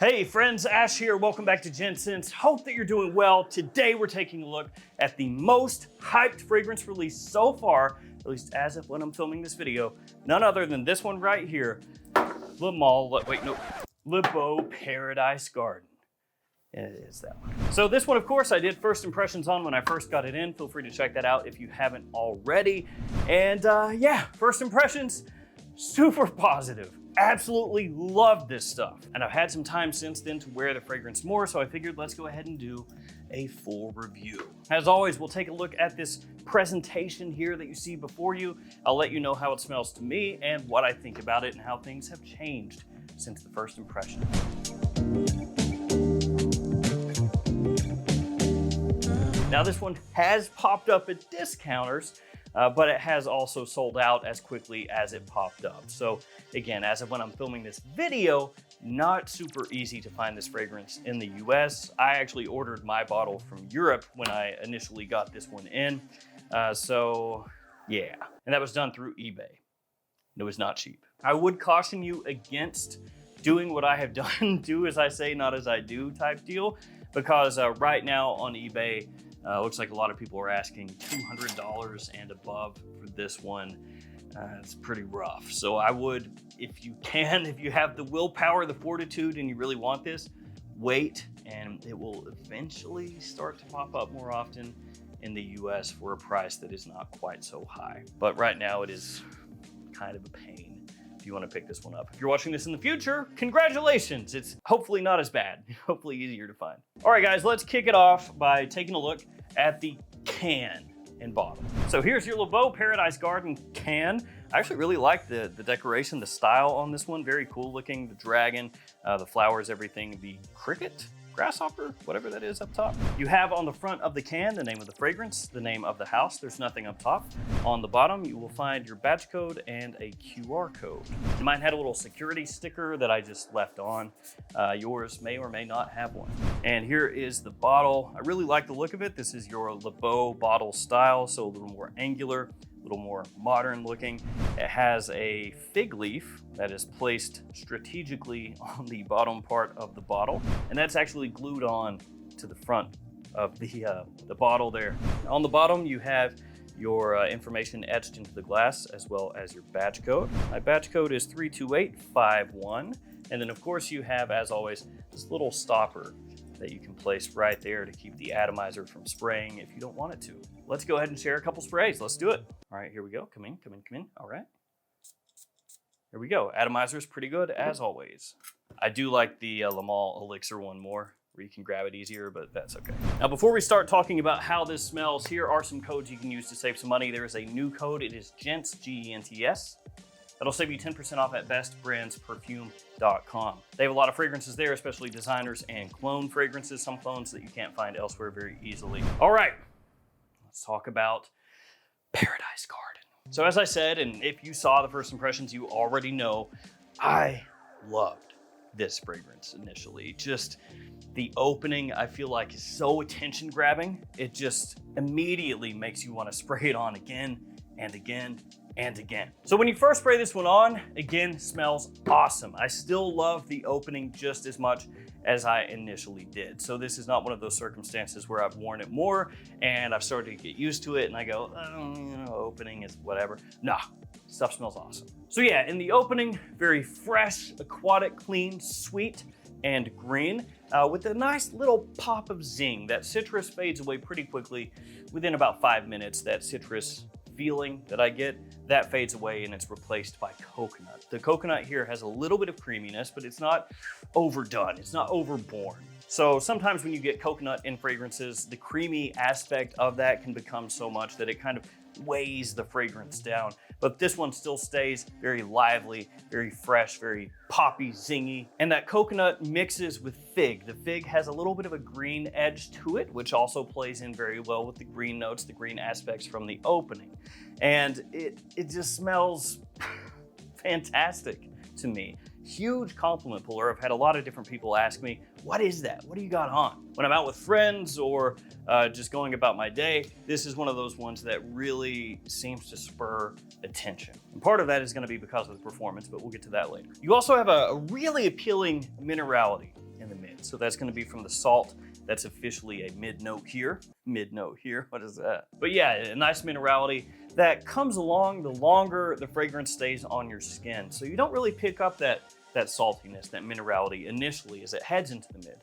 Hey friends, Ash here. Welcome back to Gents. Hope that you're doing well. Today we're taking a look at the most hyped fragrance release so far, at least as of when I'm filming this video. None other than this one right here, Le Beau Paradise Garden. It is that one. So this one, of course, I did first impressions on when I first got it in. Feel free to check that out if you haven't already. And yeah, first impressions, super positive. Absolutely love this stuff. And I've had some time since then to wear the fragrance more, so I figured let's go ahead and do a full review. As always, we'll take a look at this presentation here that you see before you. I'll let you know how it smells to me and what I think about it and how things have changed since the first impression. Now this one has popped up at discounters, but it has also sold out as quickly as it popped up. So again, as of when I'm filming this video, not super easy to find this fragrance in the US. I actually ordered my bottle from Europe when I initially got this one in. So yeah, and that was done through eBay. It was not cheap. I would caution you against doing what I have done, do as I say, not as I do type deal, because right now on eBay, looks like a lot of people are asking $200 and above for this one. It's pretty rough. So I would, if you can, if you have the willpower, the fortitude, and you really want this, wait, and it will eventually start to pop up more often in the US for a price that is not quite so high. But right now it is kind of a pain if you want to pick this one up. If you're watching this in the future, congratulations. It's hopefully not as bad, hopefully easier to find. All right, guys, let's kick it off by taking a look at the can and bottle. So here's your Le Beau Paradise Garden can. I actually really like the decoration, the style on this one. Very cool looking, the dragon, the flowers, everything, the cricket, grasshopper, whatever that is up top. You have on the front of the can the name of the fragrance, the name of the house. There's nothing up top. On the bottom, you will find your batch code and a QR code. Mine had a little security sticker that I just left on. Yours may or may not have one. And here is the bottle. I really like the look of it. This is your Le Beau bottle style, so a little more angular, a little more modern looking. It has a fig leaf that is placed strategically on the bottom part of the bottle, and that's actually glued on to the front of the bottle there. On the bottom, you have your information etched into the glass, as well as your batch code. My batch code is 32851, and then of course you have, as always, this little stopper that you can place right there to keep the atomizer from spraying if you don't want it to. Let's go ahead and share a couple sprays. Let's do it. All right, here we go. Come in. All right. Here we go. Atomizer is pretty good as always. I do like the Le Male Elixir one more, where you can grab it easier, but that's okay. Now, before we start talking about how this smells, here are some codes you can use to save some money. There is a new code. It is Gents, G-E-N-T-S. That'll save you 10% off at bestbrandsperfume.com. They have a lot of fragrances there, especially designers and clone fragrances, some clones that you can't find elsewhere very easily. All right, let's talk about Paradise Garden. So as I said, and if you saw the first impressions, you already know, I loved this fragrance initially. Just the opening, I feel like, is so attention grabbing. It just immediately makes you want to spray it on again and again and again. So when you first spray this one on, again, smells awesome. I still love the opening just as much as I initially did. So this is not one of those circumstances where I've worn it more and I've started to get used to it and I go, oh, you know, opening is whatever. Nah, stuff smells awesome. So yeah, in the opening, very fresh, aquatic, clean, sweet, and green, with a nice little pop of zing. That citrus fades away pretty quickly. Within about 5 minutes, that citrus feeling that I get, that fades away and it's replaced by coconut. The coconut here has a little bit of creaminess, but it's not overdone. It's not overborne. So sometimes when you get coconut in fragrances, the creamy aspect of that can become so much that it kind of weighs the fragrance down. But this one still stays very lively, very fresh, very poppy, zingy. And that coconut mixes with fig. The fig has a little bit of a green edge to it, which also plays in very well with the green notes, the green aspects from the opening. And it just smells fantastic to me. Huge compliment puller. I've had a lot of different people ask me, what is that? What do you got on? When I'm out with friends or just going about my day, this is one of those ones that really seems to spur attention. And part of that is going to be because of the performance, but we'll get to that later. You also have a really appealing minerality in the mid. So that's gonna be from the salt. That's officially a mid note here. Mid note here, what is that? But yeah, a nice minerality that comes along the longer the fragrance stays on your skin. So you don't really pick up that saltiness, that minerality initially as it heads into the mid.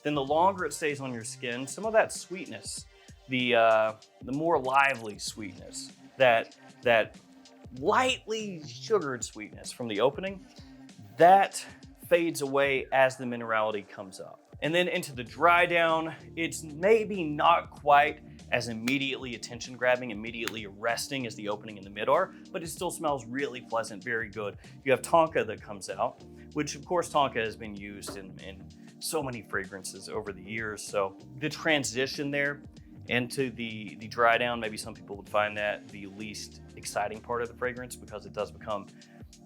Then the longer it stays on your skin, some of that sweetness, the more lively sweetness, that lightly sugared sweetness from the opening, that fades away as the minerality comes up. And then into the dry down, it's maybe not quite as immediately attention grabbing, immediately arresting as the opening and the mid are, but it still smells really pleasant, very good. You have tonka that comes out, which of course tonka has been used in so many fragrances over the years. So the transition there into the dry down, maybe some people would find that the least exciting part of the fragrance because it does become,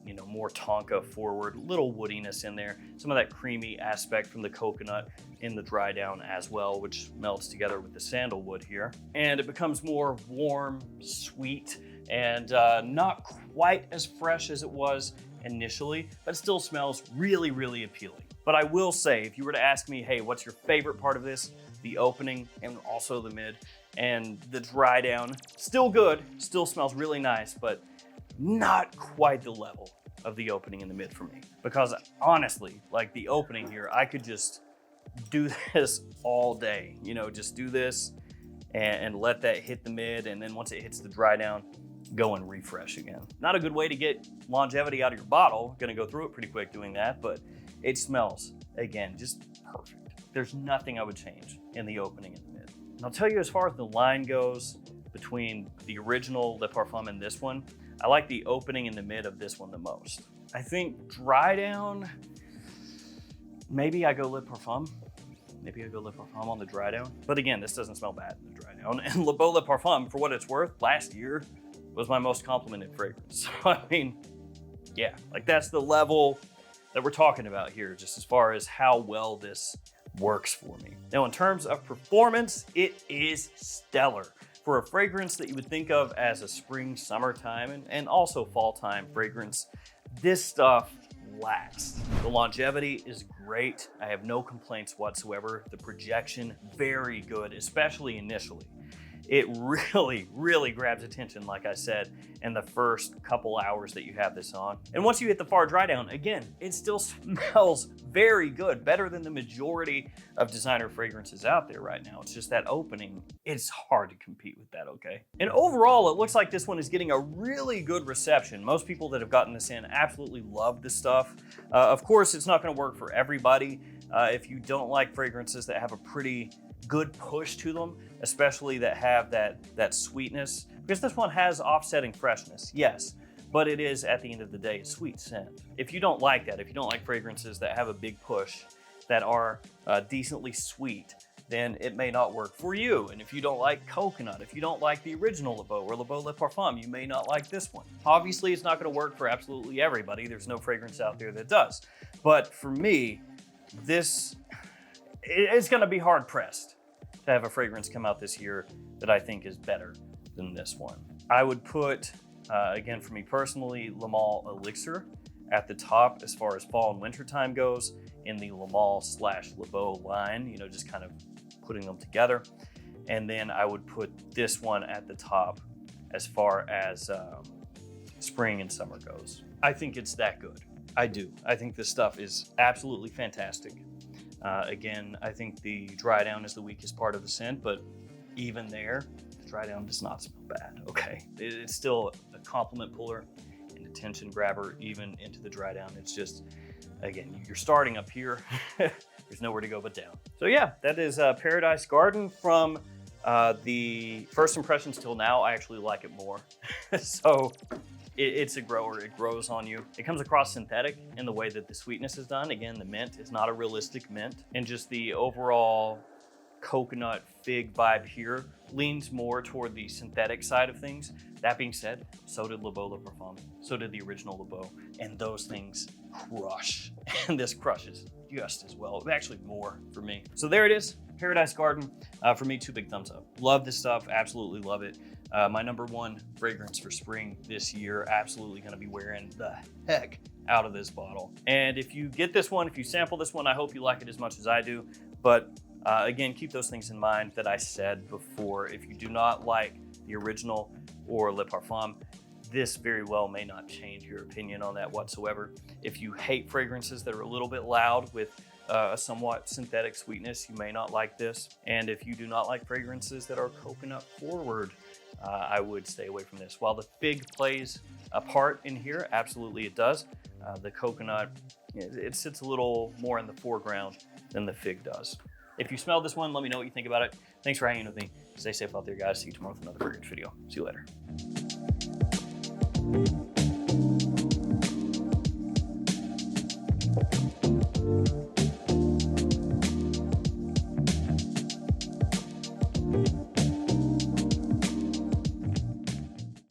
you know, more tonka forward, little woodiness in there, some of that creamy aspect from the coconut in the dry down as well, which melts together with the sandalwood here. And it becomes more warm, sweet, and not quite as fresh as it was initially, but it still smells really, really appealing. But I will say, if you were to ask me, hey, what's your favorite part of this? The opening and also the mid, and the dry down, still good, still smells really nice, but not quite the level of the opening in the mid for me. Because honestly, like the opening here, I could just do this all day, you know, just do this and let that hit the mid, and then once it hits the dry down, go and refresh again. Not a good way to get longevity out of your bottle. Gonna go through it pretty quick doing that, but it smells, again, just perfect. There's nothing I would change in the opening and the mid. And I'll tell you, as far as the line goes between the original Le Parfum and this one, I like the opening and the mid of this one the most. I think dry down, maybe I go Le Parfum. Maybe I go Le Parfum on the dry down. But again, this doesn't smell bad in the dry down. And Le Beau Le Parfum, for what it's worth, last year was my most complimented fragrance. So I mean, yeah, like that's the level that we're talking about here, just as far as how well this works for me. Now, in terms of performance, it is stellar. For a fragrance that you would think of as a spring, summertime, and also fall time fragrance, this stuff lasts. The longevity is great. I have no complaints whatsoever. The projection, very good, especially initially. It really, really grabs attention, like I said, in the first couple hours that you have this on. And once you hit the far dry down, again, it still smells very good, better than the majority of designer fragrances out there right now. It's just that opening, it's hard to compete with that, okay? And overall, it looks like this one is getting a really good reception. Most people that have gotten this in absolutely love this stuff. Of course, it's not gonna work for everybody. If you don't like fragrances that have a pretty good push to them, especially that have that sweetness, because this one has offsetting freshness, yes, but it is at the end of the day a sweet scent. If you don't like that, if you don't like fragrances that have a big push, that are decently sweet, then it may not work for you. And if you don't like coconut, if you don't like the original Le Beau or Le Beau Le Parfum, you may not like this one. Obviously, it's not gonna work for absolutely everybody. There's no fragrance out there that does. But for me, this is gonna be hard pressed to have a fragrance come out this year that I think is better than this one. I would put, again, for me personally, Le Male Elixir at the top as far as fall and winter time goes in the Le Male / Le Beau line, you know, just kind of putting them together. And then I would put this one at the top as far as spring and summer goes. I think it's that good. I do. I think this stuff is absolutely fantastic. Again, I think the dry down is the weakest part of the scent, but even there, the dry down does not smell bad, okay? It's still a compliment puller and attention grabber even into the dry down. It's just, again, you're starting up here. There's nowhere to go but down. So yeah, that is Paradise Garden. From the first impressions till now, I actually like it more. So it's a grower, it grows on you. It comes across synthetic in the way that the sweetness is done. Again, the mint is not a realistic mint. And just the overall coconut fig vibe here leans more toward the synthetic side of things. That being said, so did Le Beau Le Parfum, so did the original Le Beau, and those things crush. And this crushes just as well, actually more for me. So there it is, Paradise Garden. For me, 2 big thumbs up. Love this stuff, absolutely love it. My #1 fragrance for spring this year, absolutely gonna be wearing the heck out of this bottle. And if you get this one, if you sample this one, I hope you like it as much as I do. But again, keep those things in mind that I said before. If you do not like the original or Le Parfum, this very well may not change your opinion on that whatsoever. If you hate fragrances that are a little bit loud with a somewhat synthetic sweetness, you may not like this. And if you do not like fragrances that are coconut forward, I would stay away from this. While the fig plays a part in here, absolutely it does. The coconut, it sits a little more in the foreground than the fig does. If you smell this one, let me know what you think about it. Thanks for hanging with me. Stay safe out there, guys. See you tomorrow with another fragrance video. See you later.